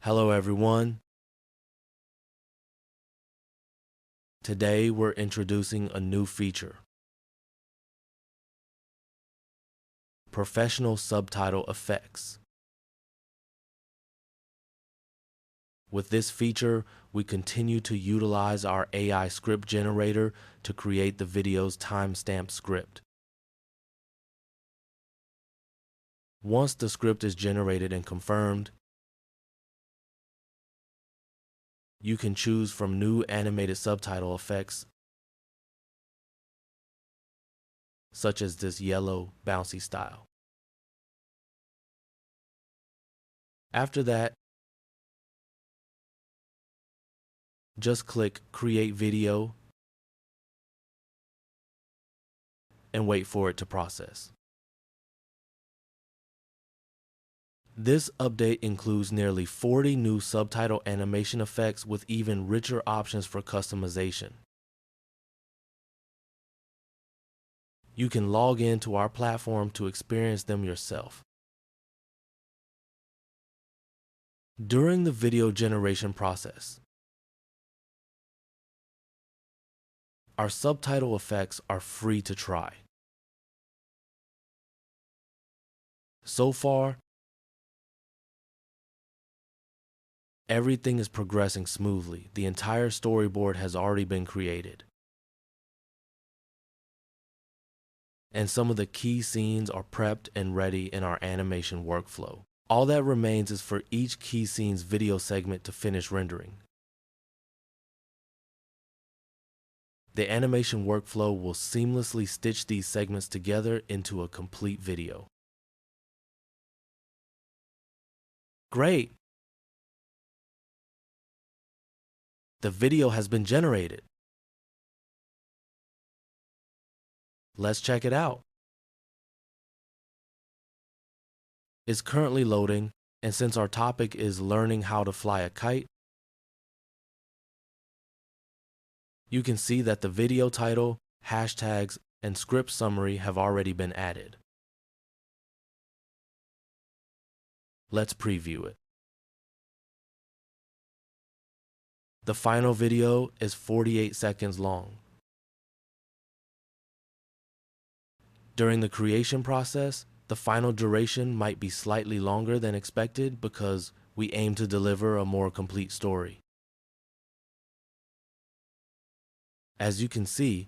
Hello everyone. Today we're introducing a new feature. Professional subtitle effects. With this feature, we continue to utilize our AI script generator to create the video's timestamp script. Once the script is generated and confirmed, you can choose from new animated subtitle effects, such as this yellow bouncy style. After that, just click Create Video and wait for it to process. This update includes nearly 40 new subtitle animation effects with even richer options for customization. You can log in to our platform to experience them yourself. During the video generation process, our subtitle effects are free to try. So far, everything is progressing smoothly. The entire storyboard has already been created. And some of the key scenes are prepped and ready in our animation workflow. All that remains is for each key scene's video segment to finish rendering. The animation workflow will seamlessly stitch these segments together into a complete video. Great! The video has been generated. Let's check it out. It's currently loading, and since our topic is learning how to fly a kite, you can see that the video title, hashtags, and script summary have already been added. Let's preview it. The final video is 48 seconds long. During the creation process, the final duration might be slightly longer than expected because we aim to deliver a more complete story. As you can see,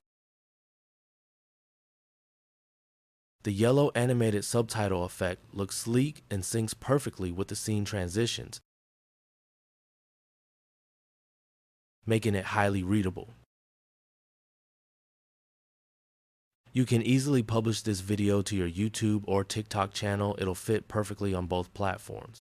the yellow animated subtitle effect looks sleek and syncs perfectly with the scene transitions, making it highly readable. You can easily publish this video to your YouTube or TikTok channel. It'll fit perfectly on both platforms.